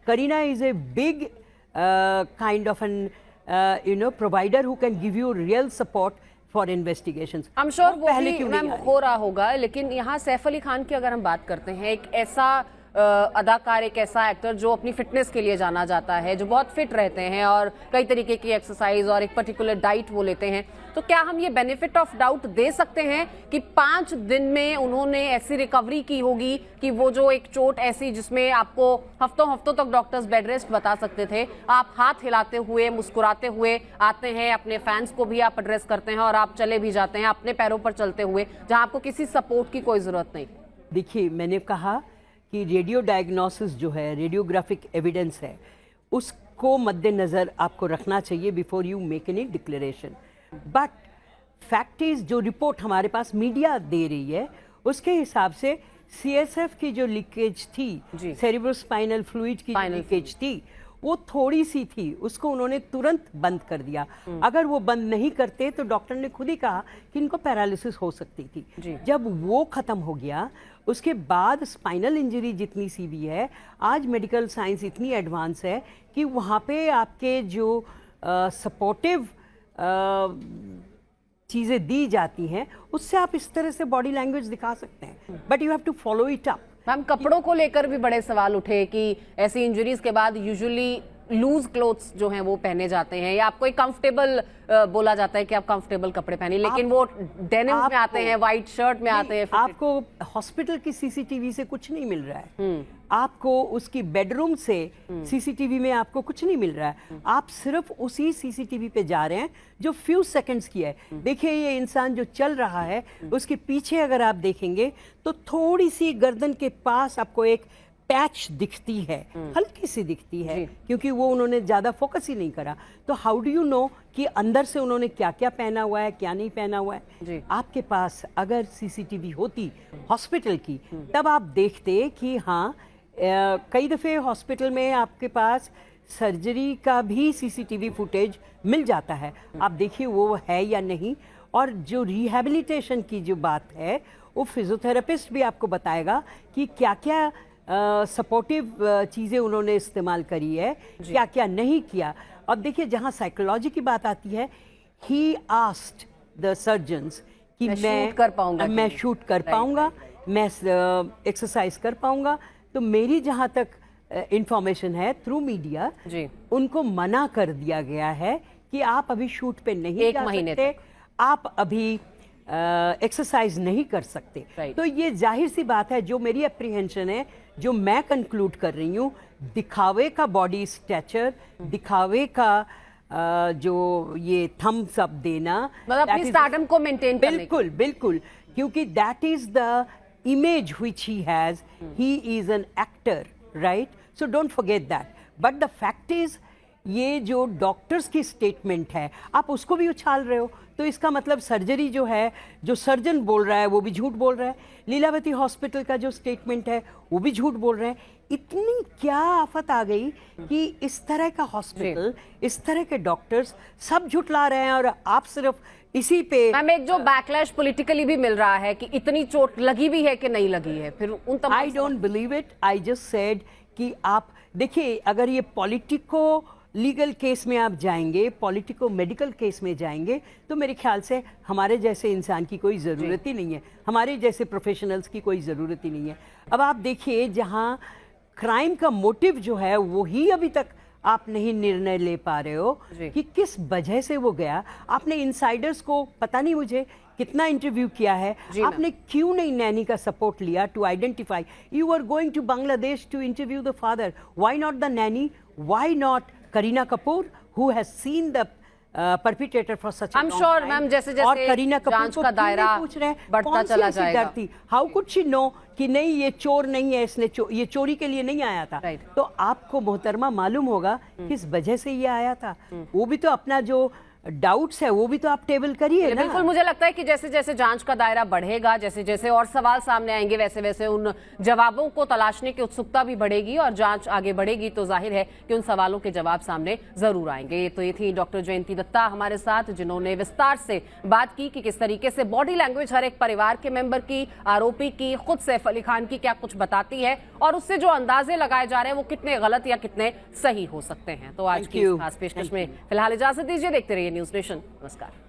Kareena is a big kind of an provider who can give you real support for investigations. I'm sure वो भी ma'am हो रहा होगा, लेकिन यहाँ सैफ अली खान की अगर हम बात करते हैं, एक ऐसा अदाकार, एक ऐसा एक्टर जो अपनी फिटनेस के लिए जाना जाता है, जो बहुत फिट रहते हैं और कई तरीके की एक्सरसाइज और एक पर्टिकुलर डाइट वो लेते हैं, तो क्या हम ये बेनिफिट ऑफ डाउट दे सकते हैं कि 5 दिन में उन्होंने ऐसी रिकवरी की होगी कि वो जो एक चोट ऐसी जिसमें आपको हफ्तों हफ्तों तक डॉक्टर्स बेड रेस्ट बता सकते थे, आप हाथ हिलाते हुए मुस्कुराते हुए आते हैं, अपने फैंस को भी आप एड्रेस करते हैं और आप चले भी जाते हैं अपने पैरों पर चलते हुए, जहां आपको किसी सपोर्ट की कोई जरूरत नहीं। देखिए, मैंने कहा कि रेडियो डायग्नोसिस जो है, रेडियोग्राफिक एविडेंस है, उसको मद्देनज़र आपको रखना चाहिए before you make any declaration. But fact is, जो रिपोर्ट हमारे पास मीडिया दे रही है उसके हिसाब से सीएसएफ की जो लीकेज थी, सेरिब्रोस्पाइनल फ्लूइड की लीकेज थी, वो थोड़ी सी थी, उसको उन्होंने तुरंत बंद कर दिया। अगर वो बंद नहीं करते तो डॉक्टर ने खुद ही कहा कि इनको पैरालिसिस हो सकती थी। जब वो खत्म हो गया, उसके बाद स्पाइनल इंजरी जितनी सी भी है, आज मेडिकल साइंस इतनी एडवांस है कि वहाँ पे आपके जो सपोर्टिव चीज़ें दी जाती हैं, उससे आप इस तरह से बॉडी लैंग्वेज दिखा सकते हैं, but you have to follow it up. Ma'am, कपड़ों को लेकर भी बड़े सवाल उठे कि ऐसी इंजरीज के बाद यूजुअली लूज क्लोथ्स जो हैं वो पहने जाते हैं, या आपको एक कंफर्टेबल बोला जाता है कि आप कंफर्टेबल कपड़े पहने, लेकिन वो डेनिम्स में आते हैं, वाइट शर्ट में आते हैं। आपको हॉस्पिटल की सीसीटीवी से कुछ नहीं मिल रहा है, आपको उसकी बेडरूम से सीसीटीवी में आपको कुछ नहीं मिल रहा है, आप सिर्फ उसी सीसीटीवी पे जा रहे हैं जो फ्यू सेकंड्स की है। देखिए, ये इंसान जो चल रहा है, उसके पीछे अगर आप देखेंगे तो थोड़ी सी गर्दन के पास आपको एक पैच दिखती है, हल्की सी दिखती है, क्योंकि वो उन्होंने ज्यादा फोकस ही नहीं करा। तो हाउ डू यू नो कि अंदर से उन्होंने क्या क्या पहना हुआ है, क्या नहीं पहना हुआ है। आपके पास अगर सीसीटीवी होती हॉस्पिटल की, तब आप देखते कि हाँ, कई दफे हॉस्पिटल में आपके पास सर्जरी का भी सीसीटीवी फुटेज मिल जाता है, आप देखिए वो है या नहीं। और जो रिहैबिलिटेशन की जो बात है, वो फिजियोथेरेपिस्ट भी आपको बताएगा कि क्या क्या सपोर्टिव चीज़ें उन्होंने इस्तेमाल करी है, क्या क्या नहीं किया। अब देखिए, जहाँ साइकोलॉजी की बात आती है, ही आस्क्ड द सर्जन्स कि मैं शूट कर पाऊंगा, मैं एक्सरसाइज कर पाऊंगा। तो मेरी जहाँ तक इंफॉर्मेशन है थ्रू मीडिया, उनको मना कर दिया गया है कि आप अभी शूट पे नहीं जा सकते, आप अभी एक्सरसाइज नहीं कर सकते। तो ये जाहिर सी बात है, जो मेरी अप्रीहेंशन है, जो मैं कंक्लूड कर रही हूँ, दिखावे का बॉडी स्ट्रेचर, दिखावे का जो ये थम्स अप देना, मतलब अपनी स्टारडम को मेंटेन करने, बिल्कुल बिल्कुल, क्योंकि that is the image which he has. He is an actor, right? So don't forget that. But the fact is, ये जो डॉक्टर्स की स्टेटमेंट है, आप उसको भी उछाल रहे हो, तो इसका मतलब सर्जरी जो है, जो सर्जन बोल रहा है वो भी झूठ बोल रहा है, लीलावती हॉस्पिटल का जो स्टेटमेंट है वो भी झूठ बोल रहे हैं। इतनी क्या आफत आ गई कि इस तरह का हॉस्पिटल, इस तरह के डॉक्टर्स सब झुठला रहे हैं और आप सिर्फ इसी पे। मैम, एक जो बैकलैश पॉलिटिकली भी मिल रहा है कि इतनी चोट लगी भी है कि नहीं लगी है, फिर उन तमाम, I don't believe it. I just said कि आप देखिए, अगर ये पॉलिटिको लीगल केस में आप जाएंगे, पॉलिटिको मेडिकल केस में जाएंगे, तो मेरे ख्याल से हमारे जैसे इंसान की कोई ज़रूरत ही नहीं है, हमारे जैसे प्रोफेशनल्स की कोई ज़रूरत ही नहीं है। अब आप देखिए, जहाँ क्राइम का मोटिव जो है वो ही अभी तक आप नहीं निर्णय ले पा रहे हो कि किस वजह से वो गया। आपने इनसाइडर्स को पता नहीं मुझे कितना इंटरव्यू किया है, आपने क्यों नहीं नैनी का सपोर्ट लिया to identify. You are going to Bangladesh to interview the father, why not the nanny, why not Kareena Kapoor who has seen the perpetrator for such I am sure ma'am, जैसे जैसे और करीना कपूर को का दायरा पूछ रहे हैं, बढ़ता चला जाएगा। हाउ कुड शी नो कि नहीं ये चोर नहीं है, इसने ये चोरी के लिए नहीं आया था। तो आपको मोहतरमा मालूम होगा किस वजह से ये आया था। वो भी तो अपना जो डाउट्स है वो भी तो आप टेबल करिए ना। बिल्कुल, मुझे लगता है कि जैसे जैसे जांच का दायरा बढ़ेगा, जैसे जैसे और सवाल सामने आएंगे, वैसे वैसे उन जवाबों को तलाशने की उत्सुकता भी बढ़ेगी और जांच आगे बढ़ेगी तो जाहिर है कि उन सवालों के जवाब सामने जरूर आएंगे। तो ये थी डॉक्टर जयंती दत्ता हमारे साथ, जिन्होंने विस्तार से बात की कि किस तरीके से बॉडी लैंग्वेज हर एक परिवार के मेंबर की, आरोपी की, खुद सैफ अली खान की क्या कुछ बताती है और उससे जो अंदाजे लगाए जा रहे हैं वो कितने गलत या कितने सही हो सकते हैं। तो आज की इस खास पेशकश में फिलहाल इजाजत दीजिए, देखते रहिए न्यूज़ नेशन। नमस्कार।